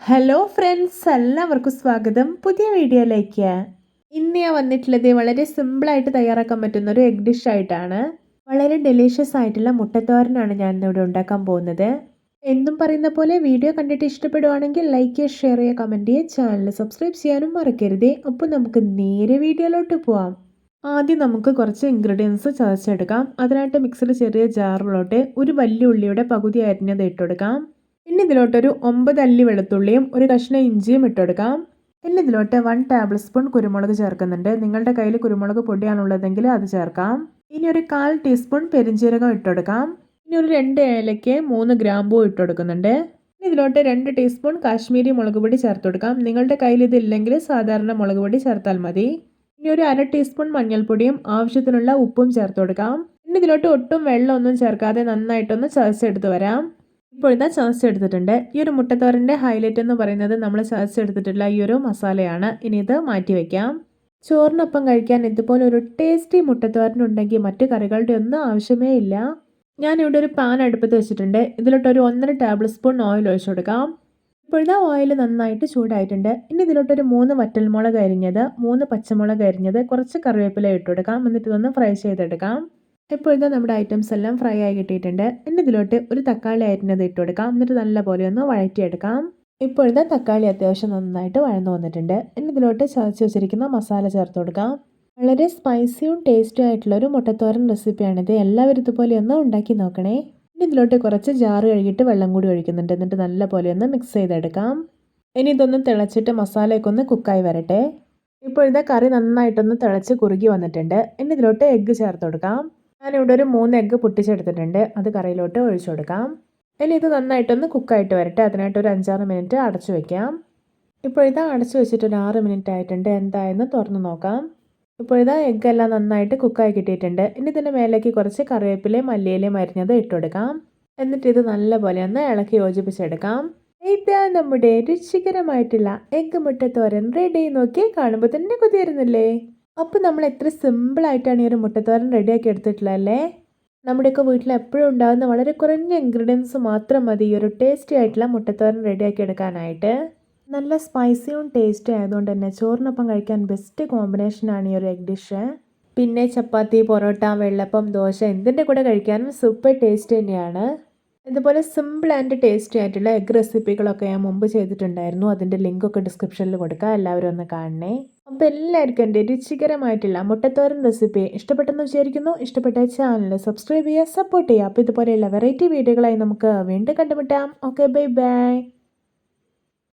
Hello friends, എല്ലാവർക്കും സ്വാഗതം പുതിയ വീഡിയോയിലേക്ക്. ഇന്ന് ഞാൻ വന്നിട്ടുള്ളത് വളരെ സിമ്പിളായിട്ട് തയ്യാറാക്കാൻ പറ്റുന്ന ഒരു എഗ് ഡിഷ് ആയിട്ടാണ്. വളരെ ഡെലീഷ്യസ് ആയിട്ടുള്ള മുട്ടത്തോരനാണ് ഞാൻ ഇന്നിവിടെ ഉണ്ടാക്കാൻ പോകുന്നത്. എന്നും പറയുന്ന പോലെ വീഡിയോ കണ്ടിട്ട് ഇഷ്ടപ്പെടുവാണെങ്കിൽ ലൈക്ക് ചെയ്യുക, ഷെയർ ചെയ്യുക, കമൻറ്റ് ചെയ്യുക, ചാനൽ സബ്സ്ക്രൈബ് ചെയ്യാനും മറക്കരുതേ. അപ്പോൾ നമുക്ക് നേരെ വീഡിയോയിലോട്ട് പോവാം. ആദ്യം നമുക്ക് കുറച്ച് ഇൻഗ്രീഡിയൻസ് ചതച്ചെടുക്കാം. അതിനായിട്ട് മിക്സിയുടെ ചെറിയ ജാറിലോട്ട് ഒരു വലിയ ഉള്ളിയുടെ പകുതി അരിഞ്ഞത് ഇട്ടെടുക്കാം. പിന്നെ ഇതിലോട്ടൊരു 9 അല്ലി വെളുത്തുള്ളിയും ഒരു കഷ്ണം ഇഞ്ചിയും ഇട്ടെടുക്കാം. പിന്നെ ഇതിലോട്ട് 1 ടേബിൾ സ്പൂൺ കുരുമുളക് ചേർക്കുന്നുണ്ട്. നിങ്ങളുടെ കയ്യിൽ കുരുമുളക് പൊടിയാണുള്ളതെങ്കിൽ അത് ചേർക്കാം. ഇനി ഒരു 1/4 ടീസ്പൂൺ പെരിഞ്ജീരകം ഇട്ടെടുക്കാം. ഇനി ഒരു 2 ഏലയ്ക്ക് 3 ഗ്രാമ്പൂ ഇട്ടെടുക്കുന്നുണ്ട്. ഇനി ഇതിലോട്ട് 2 ടീസ്പൂൺ കാശ്മീരി മുളക് പൊടി ചേർത്ത് കൊടുക്കാം. നിങ്ങളുടെ കയ്യിൽ ഇതില്ലെങ്കിൽ സാധാരണ മുളക് പൊടി ചേർത്താൽ മതി. ഇനി ഒരു 1/2 ടീസ്പൂൺ മഞ്ഞൾപ്പൊടിയും ആവശ്യത്തിനുള്ള ഉപ്പും ചേർത്ത് കൊടുക്കാം. ഇനി ഇതിലോട്ട് ഒട്ടും വെള്ളമൊന്നും ചേർക്കാതെ നന്നായിട്ടൊന്ന് ചതച്ചെടുത്ത് വരാം. ഇപ്പോൾ ഇതാ ചതച്ചെടുത്തിട്ടുണ്ട്. ഈ ഒരു മുട്ടത്തോരൻ്റെ ഹൈലൈറ്റ് എന്ന് പറയുന്നത് നമ്മൾ ചതച്ചെടുത്തിട്ടുള്ള ഈ ഒരു മസാലയാണ്. ഇനി ഇത് മാറ്റി വയ്ക്കാം. ചോറിനൊപ്പം കഴിക്കാൻ ഇതുപോലെ ഒരു ടേസ്റ്റി മുട്ടത്തോരനുണ്ടെങ്കിൽ മറ്റു കറികളുടെ ഒന്നും ആവശ്യമേ ഇല്ല. ഞാനിവിടെ ഒരു പാൻ അടുപ്പത്ത് വെച്ചിട്ടുണ്ട്. ഇതിലോട്ടൊരു 1.5 ടേബിൾ സ്പൂൺ ഓയിൽ ഒഴിച്ചു കൊടുക്കാം. ഇപ്പോഴത്തെ ഓയിൽ നന്നായിട്ട് ചൂടായിട്ടുണ്ട്. ഇനി ഇതിലോട്ടൊരു 3 വറ്റൽമുളക് അരിഞ്ഞത്, 3 പച്ചമുളക് അരിഞ്ഞത്, കുറച്ച് കറിവേപ്പില ഇട്ട് കൊടുക്കാം. എന്നിട്ട് ഇതൊന്ന് ഫ്രൈ ചെയ്തെടുക്കാം. ഇപ്പോഴത്തെ നമ്മുടെ ഐറ്റംസ് എല്ലാം ഫ്രൈ ആയി കിട്ടിയിട്ടുണ്ട്. ഇനി ഇതിലോട്ട് ഒരു തക്കാളി അരിഞ്ഞത് ഇട്ട് കൊടുക്കാം. എന്നിട്ട് നല്ലപോലെ ഒന്ന് വഴറ്റിയെടുക്കാം. ഇപ്പോഴത്തെ തക്കാളി അത്യാവശ്യം നന്നായിട്ട് വഴന്നു വന്നിട്ടുണ്ട്. ഇനി ഇതിലോട്ട് ചതച്ച് വെച്ചിരിക്കുന്ന മസാല ചേർത്ത് കൊടുക്കാം. വളരെ സ്പൈസിയും ടേസ്റ്റും ആയിട്ടുള്ള ഒരു മുട്ടത്തോരൻ റെസിപ്പിയാണിത്. എല്ലാവരും ഇതുപോലെ ഒന്ന് ഉണ്ടാക്കി നോക്കണേ. ഇനി ഇതിലോട്ട് കുറച്ച് ജാറ് കഴുകിയിട്ട് വെള്ളം കൂടി ഒഴിക്കുന്നുണ്ട്. എന്നിട്ട് നല്ലപോലെ ഒന്ന് മിക്സ് ചെയ്തെടുക്കാം. ഇനി ഇതൊന്ന് തിളച്ചിട്ട് മസാലയൊക്കെ ഒന്ന് കുക്കായി വരട്ടെ. ഇപ്പോഴത്തെ കറി നന്നായിട്ടൊന്ന് തിളച്ച് കുറുകി വന്നിട്ടുണ്ട്. ഇനി ഇതിലോട്ട് എഗ്ഗ് ചേർത്ത് കൊടുക്കാം. ഞാനിവിടെ ഒരു 3 എഗ്ഗ് പൊട്ടിച്ചെടുത്തിട്ടുണ്ട്. അത് കറിയിലോട്ട് ഒഴിച്ചു കൊടുക്കാം. ഇനി ഇത് നന്നായിട്ടൊന്ന് കുക്കായിട്ട് വരട്ടെ. അതിനായിട്ട് ഒരു 5-6 മിനിറ്റ് അടച്ചു വയ്ക്കാം. ഇപ്പോഴിതാ അടച്ചു വെച്ചിട്ട് ഒരു 6 മിനിറ്റ് ആയിട്ടുണ്ട്. എന്തായെന്ന് തുറന്ന് നോക്കാം. ഇപ്പോഴിതാ എഗ്ഗ് എല്ലാം നന്നായിട്ട് കുക്കായി കിട്ടിയിട്ടുണ്ട്. ഇനി ഇതിൻ്റെ മേലേക്ക് കുറച്ച് കറിവേപ്പിലയും മല്ലിയിലയും അരിഞ്ഞത് ഇട്ട് കൊടുക്കാം. എന്നിട്ട് ഇത് നല്ലപോലെ ഒന്ന് ഇളക്കി യോജിപ്പിച്ചെടുക്കാം. ഇതാ നമ്മുടെ രുചികരമായിട്ടുള്ള എഗ്ഗ് മുട്ടത്തോരൻ റെഡി. നോക്കി കാണുമ്പോൾ തന്നെ കൊതിയായിരുന്നില്ലേ? അപ്പോൾ നമ്മൾ എത്ര സിമ്പിളായിട്ടാണ് ഈ ഒരു മുട്ടത്തോരൻ റെഡിയാക്കി എടുത്തിട്ടുള്ളതല്ലേ? നമ്മുടെയൊക്കെ വീട്ടിൽ എപ്പോഴും ഉണ്ടാകുന്ന വളരെ കുറഞ്ഞ ഇൻഗ്രീഡിയൻസ് മാത്രം മതി ഈ ഒരു ടേസ്റ്റി ആയിട്ടുള്ള മുട്ടത്തോരൻ റെഡിയാക്കി എടുക്കാനായിട്ട്. നല്ല സ്പൈസിയും ടേസ്റ്റും ആയതുകൊണ്ട് തന്നെ ചോറിനൊപ്പം കഴിക്കാൻ ബെസ്റ്റ് കോമ്പിനേഷനാണ് ഈ ഒരു എഗ് ഡിഷ്. പിന്നെ ചപ്പാത്തി, പൊറോട്ട, വെള്ളപ്പം, ദോശ എന്തിൻ്റെ കൂടെ കഴിക്കാനും സൂപ്പർ ടേസ്റ്റ് തന്നെയാണ്. ഇതുപോലെ സിമ്പിൾ ആൻഡ് ടേസ്റ്റി ആയിട്ടുള്ള എഗ് റെസിപ്പികളൊക്കെ ഞാൻ മുമ്പ് ചെയ്തിട്ടുണ്ടായിരുന്നു. അതിൻ്റെ ലിങ്കൊക്കെ ഡിസ്ക്രിപ്ഷനിൽ കൊടുക്കുക. എല്ലാവരും ഒന്ന് കാണണേ. അപ്പോൾ എല്ലാവർക്കും എൻ്റെ രുചികരമായിട്ടുള്ള മുട്ടത്തോരൻ റെസിപ്പി ഇഷ്ടപ്പെട്ടെന്ന് വിചാരിക്കുന്നു. ഇഷ്ടപ്പെട്ട ചാനൽ സബ്സ്ക്രൈബ് ചെയ്യുക, സപ്പോർട്ട് ചെയ്യുക. അപ്പോൾ ഇതുപോലെയുള്ള വെറൈറ്റി വീഡിയോകളായി നമുക്ക് വീണ്ടും കണ്ടുമുട്ടാം. Okay, bye bye.